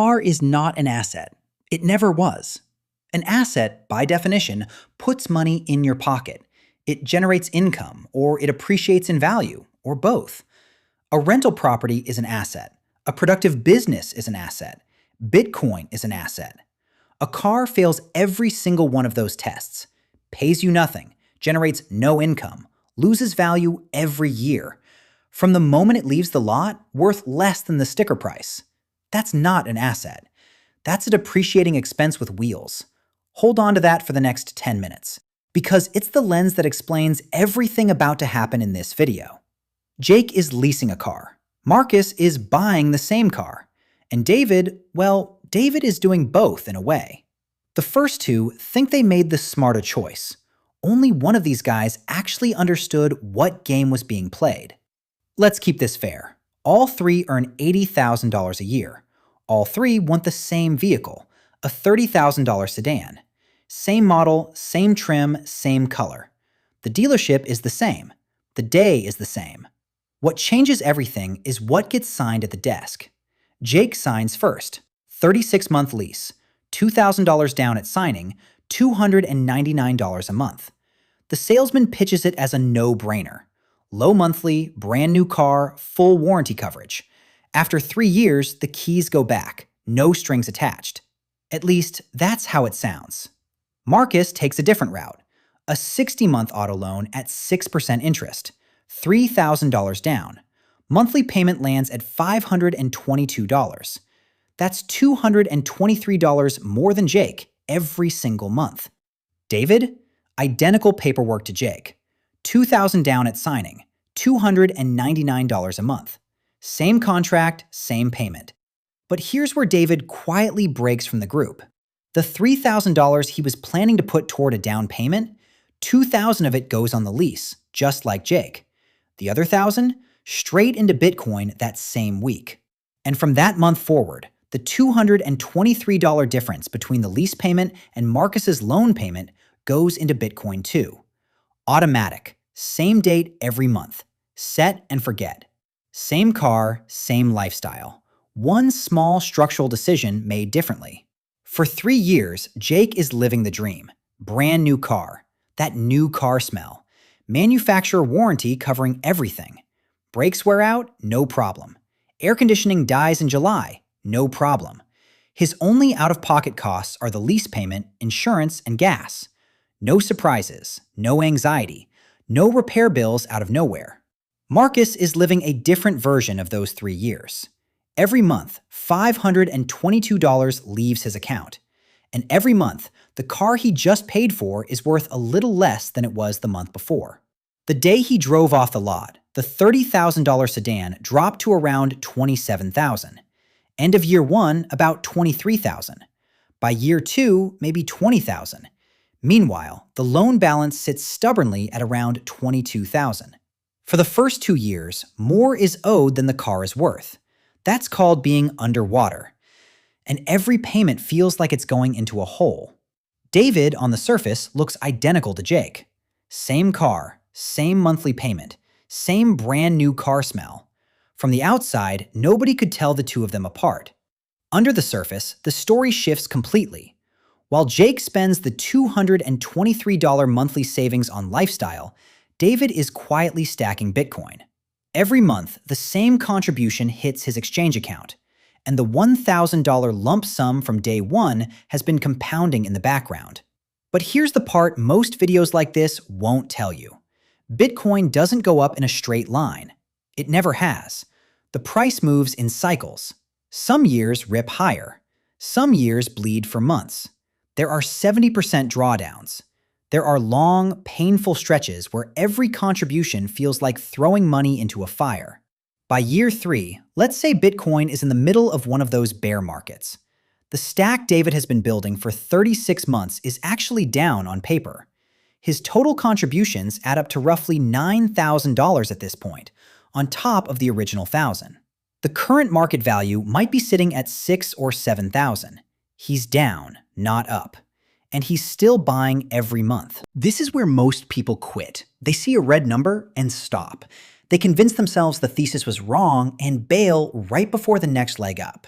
car is not an asset. It never was. An asset, by definition, puts money in your pocket. It generates income, or it appreciates in value, or both. A rental property is an asset. A productive business is an asset. Bitcoin is an asset. A car fails every single one of those tests. Pays you nothing, generates no income, loses value every year. From the moment it leaves the lot, worth less than the sticker price. That's not an asset. That's a depreciating expense with wheels. Hold on to that for the next 10 minutes, because it's the lens that explains everything about to happen in this video. Jake is leasing a car. Marcus is buying the same car. And David, well, David is doing both in a way. The first two think they made the smarter choice. Only one of these guys actually understood what game was being played. Let's keep this fair. All three earn $80,000 a year. All three want the same vehicle, a $30,000 sedan. Same model, same trim, same color. The dealership is the same. The day is the same. What changes everything is what gets signed at the desk. Jake signs first. 36-month lease. $2,000 down at signing, $299 a month. The salesman pitches it as a no-brainer. Low monthly, brand new car, full warranty coverage. After 3 years, the keys go back, no strings attached. At least, that's how it sounds. Marcus takes a different route. A 60-month auto loan at 6% interest, $3,000 down. Monthly payment lands at $522. That's $223 more than Jake every single month. David? Identical paperwork to Jake. $2,000 down at signing, $299 a month. Same contract, same payment. But here's where David quietly breaks from the group. The $3,000 he was planning to put toward a down payment, $2,000 of it goes on the lease, just like Jake. The other $1,000, straight into Bitcoin that same week. And from that month forward, the $223 difference between the lease payment and Marcus's loan payment goes into Bitcoin too. Automatic, same date every month. Set and forget. Same car, same lifestyle. One small structural decision made differently. For 3 years, Jake is living the dream. Brand new car. That new car smell. Manufacturer warranty covering everything. Brakes wear out? No problem. Air conditioning dies in July? No problem. His only out-of-pocket costs are the lease payment, insurance, and gas. No surprises, no anxiety, no repair bills out of nowhere. Marcus is living a different version of those 3 years. Every month, $522 leaves his account. And every month, the car he just paid for is worth a little less than it was the month before. The day he drove off the lot, the $30,000 sedan dropped to around $27,000. End of year 1, about $23,000. By year 2, maybe $20,000. Meanwhile, the loan balance sits stubbornly at around $22,000. For the first 2 years, more is owed than the car is worth. That's called being underwater. And every payment feels like it's going into a hole. David, on the surface, looks identical to Jake. Same car, same monthly payment, same brand new car smell. From the outside, nobody could tell the two of them apart. Under the surface, the story shifts completely. While Jake spends the $223 monthly savings on lifestyle, David is quietly stacking Bitcoin. Every month, the same contribution hits his exchange account, and the $1,000 lump sum from day 1 has been compounding in the background. But here's the part most videos like this won't tell you. Bitcoin doesn't go up in a straight line. It never has. The price moves in cycles. Some years rip higher. Some years bleed for months. There are 70% drawdowns. There are long, painful stretches where every contribution feels like throwing money into a fire. By year 3, let's say Bitcoin is in the middle of one of those bear markets. The stack David has been building for 36 months is actually down on paper. His total contributions add up to roughly $9,000 at this point, on top of the original $1,000. The current market value might be sitting at $6,000 or $7,000. He's down, not up. And he's still buying every month. This is where most people quit. They see a red number and stop. They convince themselves the thesis was wrong and bail right before the next leg up.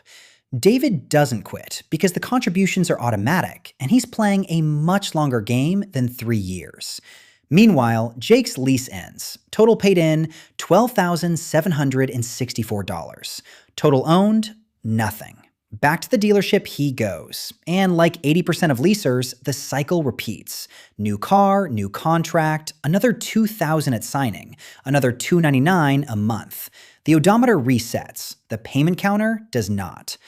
David doesn't quit because the contributions are automatic and he's playing a much longer game than 3 years. Meanwhile, Jake's lease ends. Total paid in $12,764. Total owned, nothing. Back to the dealership he goes. And like 80% of leasers, the cycle repeats. New car, new contract, another $2,000 at signing, another $299 a month. The odometer resets. The payment counter does not.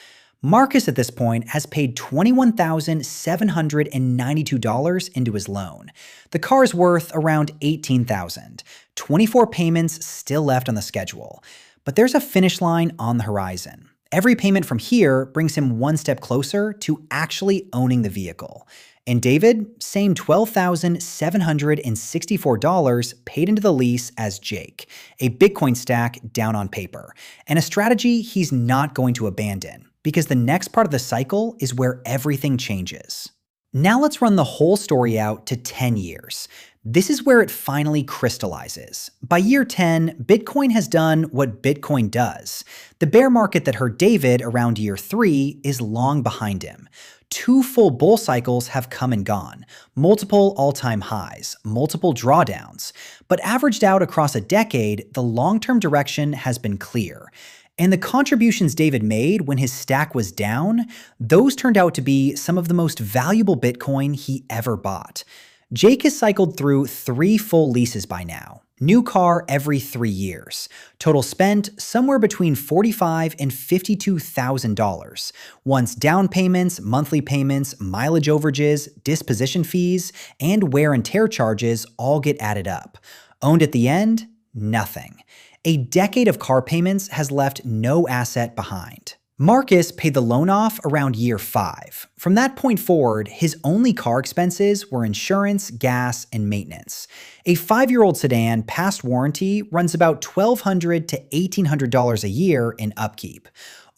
Marcus at this point has paid $21,792 into his loan. The car is worth around $18,000. 24 payments still left on the schedule. But there's a finish line on the horizon. Every payment from here brings him one step closer to actually owning the vehicle. And David, same $12,764 paid into the lease as Jake, a Bitcoin stack down on paper, and a strategy he's not going to abandon, because the next part of the cycle is where everything changes. Now let's run the whole story out to 10 years. This is where it finally crystallizes. By year 10, Bitcoin has done what Bitcoin does. The bear market that hurt David around year 3 is long behind him. 2 full bull cycles have come and gone, multiple all-time highs, multiple drawdowns, but averaged out across a decade, the long-term direction has been clear. And the contributions David made when his stack was down, those turned out to be some of the most valuable Bitcoin he ever bought. Jake has cycled through 3 full leases by now. New car every 3 years. Total spent somewhere between $45,000 and $52,000. Once down payments, monthly payments, mileage overages, disposition fees, and wear and tear charges all get added up. Owned at the end? Nothing. A decade of car payments has left no asset behind. Marcus paid the loan off around year 5. From that point forward, his only car expenses were insurance, gas, and maintenance. A 5-year-old sedan past warranty runs about $1,200 to $1,800 a year in upkeep.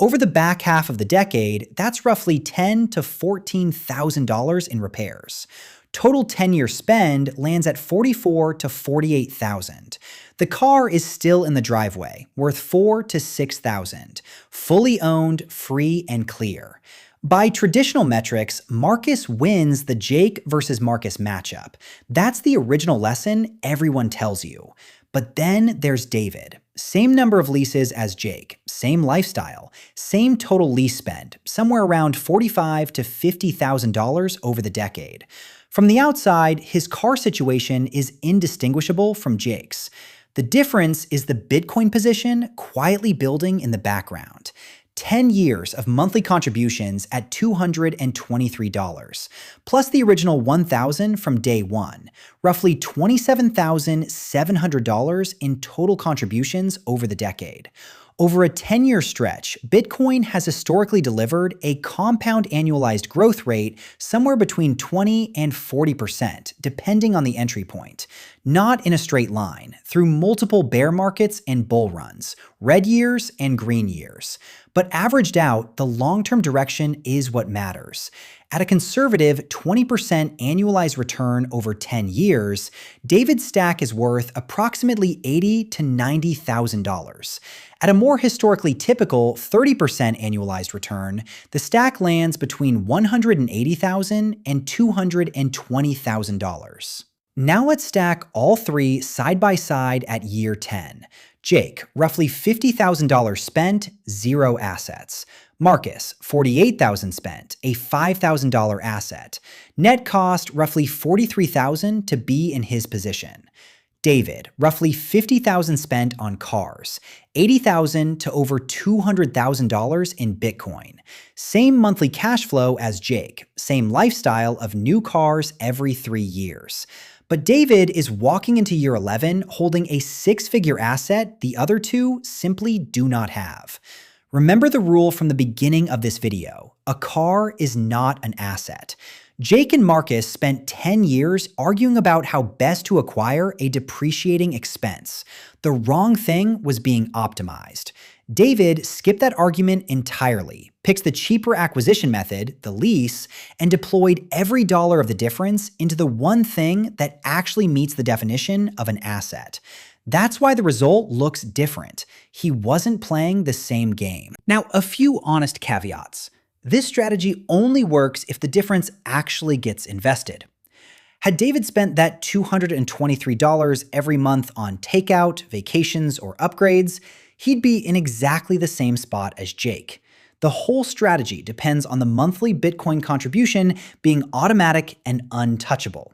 Over the back half of the decade, that's roughly $10,000 to $14,000 in repairs. Total 10-year spend lands at $44,000 to $48,000. The car is still in the driveway, worth $4,000 to $6,000. Fully owned, free, and clear. By traditional metrics, Marcus wins the Jake versus Marcus matchup. That's the original lesson everyone tells you. But then there's David. Same number of leases as Jake, same lifestyle, same total lease spend, somewhere around $45,000 to $50,000 over the decade. From the outside, his car situation is indistinguishable from Jake's. The difference is the Bitcoin position quietly building in the background. 10 years of monthly contributions at $223, plus the original $1,000 from day one, roughly $27,700 in total contributions over the decade. Over a 10-year stretch, Bitcoin has historically delivered a compound annualized growth rate somewhere between 20 and 40%, depending on the entry point. Not in a straight line, through multiple bear markets and bull runs, red years and green years. But averaged out, the long-term direction is what matters. At a conservative 20% annualized return over 10 years, David's stack is worth approximately $80,000 to $90,000. At a more historically typical 30% annualized return, the stack lands between $180,000 and $220,000. Now let's stack all 3 side by side at year 10. Jake, roughly $50,000 spent, 0 assets. Marcus, $48,000 spent, a $5,000 asset. Net cost, roughly $43,000 to be in his position. David, roughly $50,000 spent on cars, $80,000 to over $200,000 in Bitcoin. Same monthly cash flow as Jake, same lifestyle of new cars every 3 years. But David is walking into year 11 holding a 6-figure asset the other 2 simply do not have. Remember the rule from the beginning of this video: a car is not an asset. Jake and Marcus spent 10 years arguing about how best to acquire a depreciating expense. The wrong thing was being optimized. David skipped that argument entirely, picks the cheaper acquisition method, the lease, and deployed every dollar of the difference into the one thing that actually meets the definition of an asset. That's why the result looks different. He wasn't playing the same game. Now, a few honest caveats. This strategy only works if the difference actually gets invested. Had David spent that $223 every month on takeout, vacations, or upgrades, he'd be in exactly the same spot as Jake. The whole strategy depends on the monthly Bitcoin contribution being automatic and untouchable.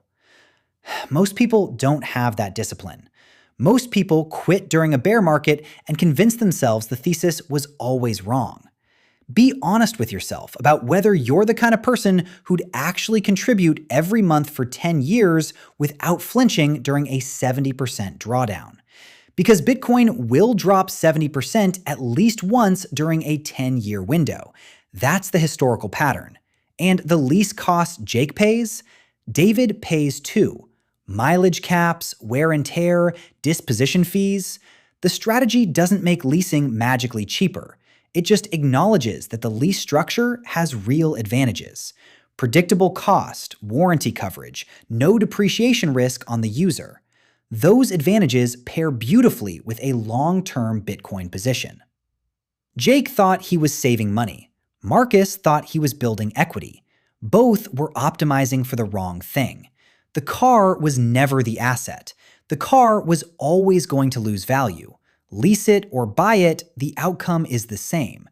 Most people don't have that discipline. Most people quit during a bear market and convince themselves the thesis was always wrong. Be honest with yourself about whether you're the kind of person who'd actually contribute every month for 10 years without flinching during a 70% drawdown. Because Bitcoin will drop 70% at least once during a 10-year window. That's the historical pattern. And the lease costs Jake pays, David pays too. Mileage caps, wear and tear, disposition fees. The strategy doesn't make leasing magically cheaper. It just acknowledges that the lease structure has real advantages. Predictable cost, warranty coverage, no depreciation risk on the user. Those advantages pair beautifully with a long-term Bitcoin position. Jake thought he was saving money. Marcus thought he was building equity. Both were optimizing for the wrong thing. The car was never the asset. The car was always going to lose value. Lease it or buy it, the outcome is the same.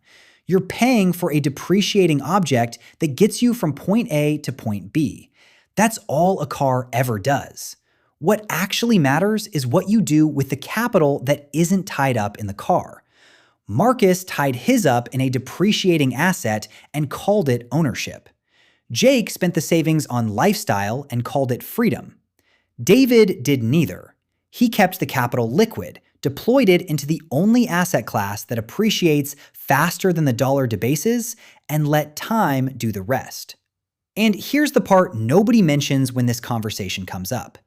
You're paying for a depreciating object that gets you from point A to point B. That's all a car ever does. What actually matters is what you do with the capital that isn't tied up in the car. Marcus tied his up in a depreciating asset and called it ownership. Jake spent the savings on lifestyle and called it freedom. David did neither. He kept the capital liquid, deployed it into the only asset class that appreciates faster than the dollar debases, and let time do the rest. And here's the part nobody mentions when this conversation comes up.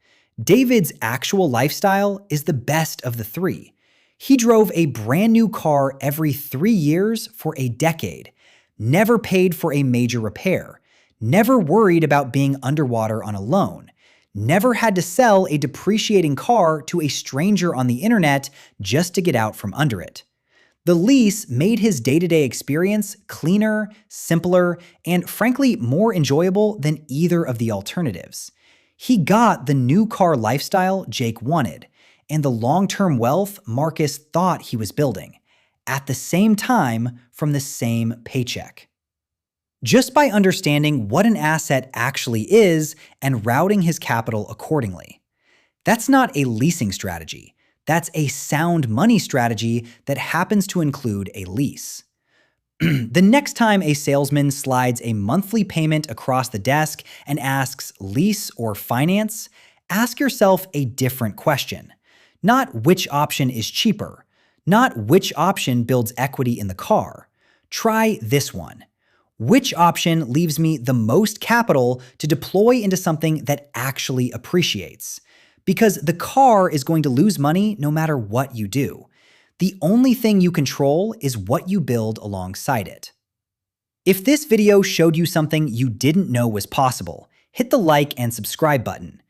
David's actual lifestyle is the best of the three. He drove a brand new car every 3 years for a decade, never paid for a major repair, never worried about being underwater on a loan, never had to sell a depreciating car to a stranger on the internet just to get out from under it. The lease made his day-to-day experience cleaner, simpler, and frankly more enjoyable than either of the alternatives. He got the new car lifestyle Jake wanted, and the long-term wealth Marcus thought he was building, at the same time from the same paycheck. Just by understanding what an asset actually is and routing his capital accordingly. That's not a leasing strategy. That's a sound money strategy that happens to include a lease. The next time a salesman slides a monthly payment across the desk and asks lease or finance, ask yourself a different question. Not which option is cheaper. Not which option builds equity in the car. Try this one. Which option leaves me the most capital to deploy into something that actually appreciates? Because the car is going to lose money no matter what you do. The only thing you control is what you build alongside it. If this video showed you something you didn't know was possible, hit the like and subscribe button.